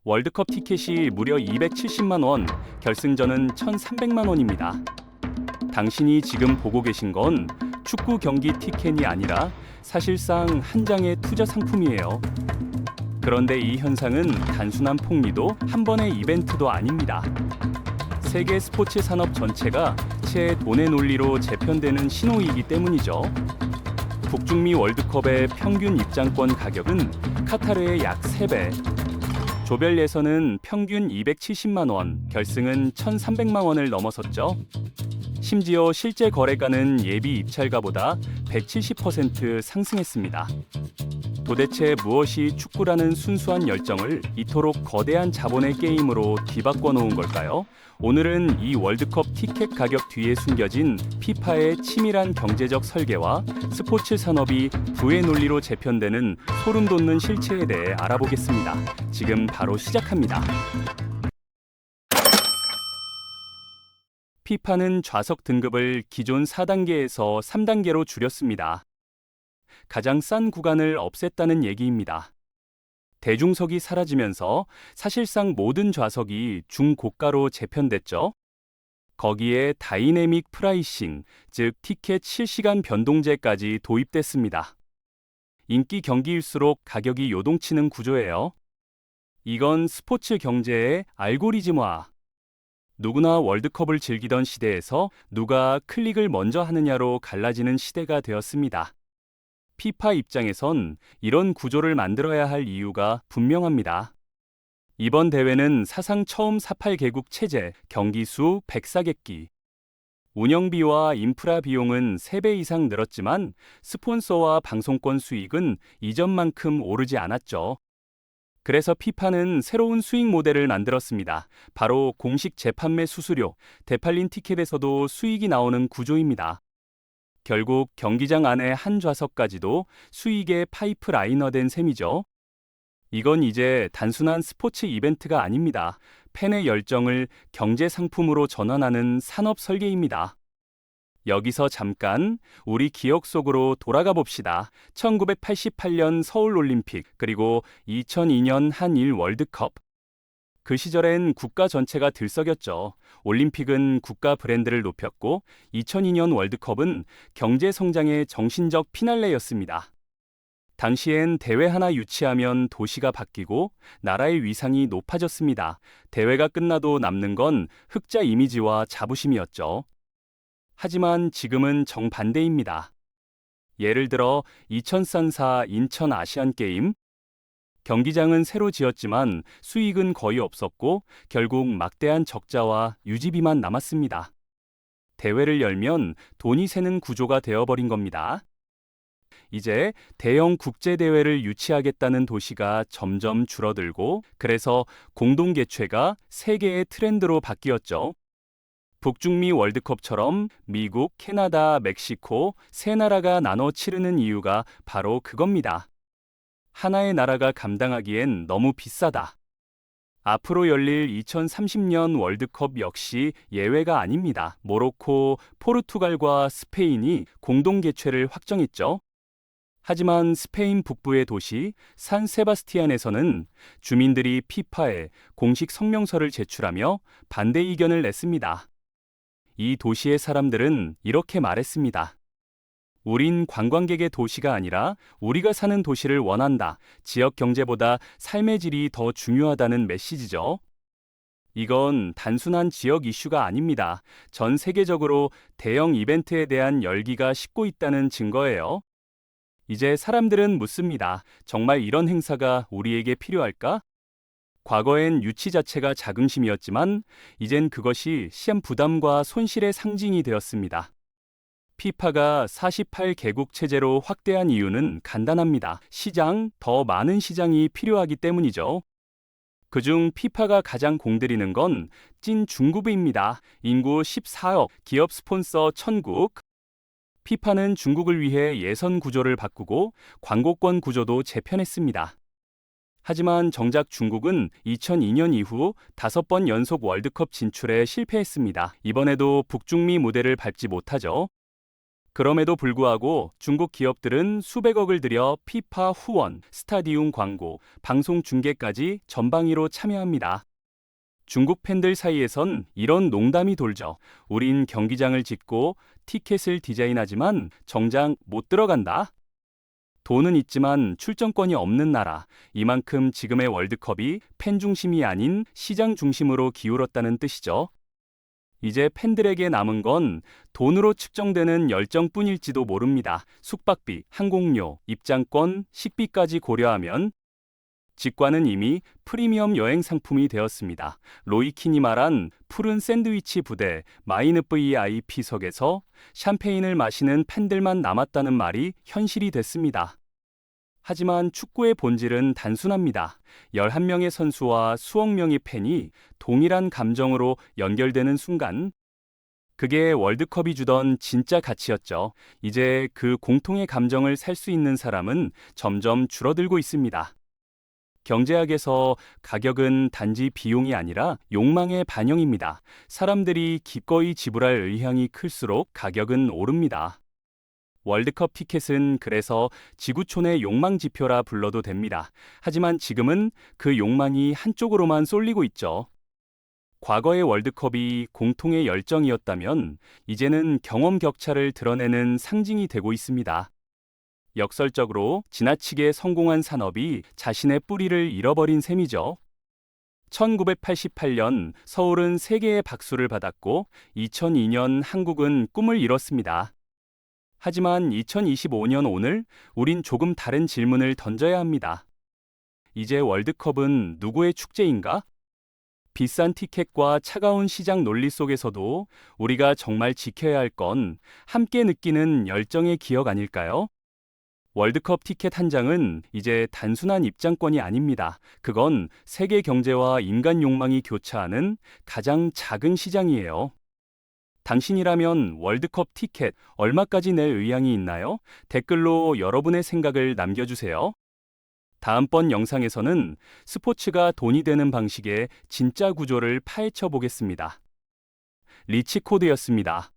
월드컵 티켓이 무려 270만 원, 결승전은 1,300만 원입니다. 당신이 지금 보고 계신 건 축구 경기 티켓이 아니라 사실상 한 장의 투자 상품이에요. 그런데 이 현상은 단순한 폭리도 한 번의 이벤트도 아닙니다. 세계 스포츠 산업 전체가 채 돈의 논리로 재편되는 신호이기 때문이죠. 북중미 월드컵의 평균 입장권 가격은 카타르의 약 3배, 조별 예선은 평균 270만 원, 결승은 1,300만 원을 넘어섰죠. 심지어 실제 거래가는 예비 입찰가보다 170% 상승했습니다. 도대체 무엇이 축구라는 순수한 열정을 이토록 거대한 자본의 게임으로 뒤바꿔 놓은 걸까요? 오늘은 이 월드컵 티켓 가격 뒤에 숨겨진 피파의 치밀한 경제적 설계와 스포츠 산업이 부의 논리로 재편되는 소름 돋는 실체에 대해 알아보겠습니다. 지금 바로 시작합니다. 피파는 좌석 등급을 기존 4단계에서 3단계로 줄였습니다. 가장 싼 구간을 없앴다는 얘기입니다. 대중석이 사라지면서 사실상 모든 좌석이 중고가로 재편됐죠. 거기에 다이내믹 프라이싱, 즉 티켓 실시간 변동제까지 도입됐습니다. 인기 경기일수록 가격이 요동치는 구조예요. 이건 스포츠 경제의 알고리즘화. 누구나 월드컵을 즐기던 시대에서 누가 클릭을 먼저 하느냐로 갈라지는 시대가 되었습니다. 피파 입장에선 이런 구조를 만들어야 할 이유가 분명합니다. 이번 대회는 사상 처음 48개국 체제, 경기 수 104개끼. 운영비와 인프라 비용은 3배 이상 늘었지만 스폰서와 방송권 수익은 이전만큼 오르지 않았죠. 그래서 피파는 새로운 수익 모델을 만들었습니다. 바로 공식 재판매 수수료, 되팔린 티켓에서도 수익이 나오는 구조입니다. 결국 경기장 안의 한 좌석까지도 수익의 파이프라이너된 셈이죠. 이건 이제 단순한 스포츠 이벤트가 아닙니다. 팬의 열정을 경제 상품으로 전환하는 산업 설계입니다. 여기서 잠깐 우리 기억 속으로 돌아가 봅시다. 1988년 서울올림픽, 그리고 2002년 한일 월드컵. 그 시절엔 국가 전체가 들썩였죠. 올림픽은 국가 브랜드를 높였고 2002년 월드컵은 경제 성장의 정신적 피날레였습니다. 당시엔 대회 하나 유치하면 도시가 바뀌고 나라의 위상이 높아졌습니다. 대회가 끝나도 남는 건 흑자 이미지와 자부심이었죠. 하지만 지금은 정반대입니다. 예를 들어 2004 인천 아시안게임, 경기장은 새로 지었지만 수익은 거의 없었고 결국 막대한 적자와 유지비만 남았습니다. 대회를 열면 돈이 새는 구조가 되어버린 겁니다. 이제 대형 국제대회를 유치하겠다는 도시가 점점 줄어들고 그래서 공동개최가 세계의 트렌드로 바뀌었죠. 북중미 월드컵처럼 미국, 캐나다, 멕시코 세 나라가 나눠 치르는 이유가 바로 그겁니다. 하나의 나라가 감당하기엔 너무 비싸다. 앞으로 열릴 2030년 월드컵 역시 예외가 아닙니다. 모로코, 포르투갈과 스페인이 공동 개최를 확정했죠. 하지만 스페인 북부의 도시 산 세바스티안에서는 주민들이 피파에 공식 성명서를 제출하며 반대 의견을 냈습니다. 이 도시의 사람들은 이렇게 말했습니다. 우린 관광객의 도시가 아니라 우리가 사는 도시를 원한다. 지역 경제보다 삶의 질이 더 중요하다는 메시지죠. 이건 단순한 지역 이슈가 아닙니다. 전 세계적으로 대형 이벤트에 대한 열기가 식고 있다는 증거예요. 이제 사람들은 묻습니다. 정말 이런 행사가 우리에게 필요할까? 과거엔 유치 자체가 자긍심이었지만 이젠 그것이 시험 부담과 손실의 상징이 되었습니다. 피파가 48개국 체제로 확대한 이유는 간단합니다. 더 많은 시장이 필요하기 때문이죠. 그중 피파가 가장 공들이는 건 찐 중국입니다. 인구 14억, 기업 스폰서 1000국. 피파는 중국을 위해 예선 구조를 바꾸고 광고권 구조도 재편했습니다. 하지만 정작 중국은 2002년 이후 5번 연속 월드컵 진출에 실패했습니다. 이번에도 북중미 모델을 밟지 못하죠. 그럼에도 불구하고 중국 기업들은 수백억을 들여 피파 후원, 스타디움 광고, 방송 중계까지 전방위로 참여합니다. 중국 팬들 사이에선 이런 농담이 돌죠. 우린 경기장을 짓고 티켓을 디자인하지만 정작 못 들어간다. 돈은 있지만 출전권이 없는 나라. 이만큼 지금의 월드컵이 팬 중심이 아닌 시장 중심으로 기울었다는 뜻이죠. 이제 팬들에게 남은 건 돈으로 측정되는 열정뿐일지도 모릅니다. 숙박비, 항공료, 입장권, 식비까지 고려하면 직관은 이미 프리미엄 여행 상품이 되었습니다. 로이킨이 말한 푸른 샌드위치 부대 마이느 VIP석에서 샴페인을 마시는 팬들만 남았다는 말이 현실이 됐습니다. 하지만 축구의 본질은 단순합니다. 11명의 선수와 수억 명의 팬이 동일한 감정으로 연결되는 순간, 그게 월드컵이 주던 진짜 가치였죠. 이제 그 공통의 감정을 살 수 있는 사람은 점점 줄어들고 있습니다. 경제학에서 가격은 단지 비용이 아니라 욕망의 반영입니다. 사람들이 기꺼이 지불할 의향이 클수록 가격은 오릅니다. 월드컵 티켓은 그래서 지구촌의 욕망 지표라 불러도 됩니다. 하지만 지금은 그 욕망이 한쪽으로만 쏠리고 있죠. 과거의 월드컵이 공통의 열정이었다면 이제는 경험 격차를 드러내는 상징이 되고 있습니다. 역설적으로 지나치게 성공한 산업이 자신의 뿌리를 잃어버린 셈이죠. 1988년 서울은 세계의 박수를 받았고 2002년 한국은 꿈을 이뤘습니다. 하지만 2025년 오늘 우린 조금 다른 질문을 던져야 합니다. 이제 월드컵은 누구의 축제인가? 비싼 티켓과 차가운 시장 논리 속에서도 우리가 정말 지켜야 할 건 함께 느끼는 열정의 기억 아닐까요? 월드컵 티켓 한 장은 이제 단순한 입장권이 아닙니다. 그건 세계 경제와 인간 욕망이 교차하는 가장 작은 시장이에요. 당신이라면 월드컵 티켓 얼마까지 낼 의향이 있나요? 댓글로 여러분의 생각을 남겨주세요. 다음번 영상에서는 스포츠가 돈이 되는 방식의 진짜 구조를 파헤쳐 보겠습니다. 리치코드였습니다.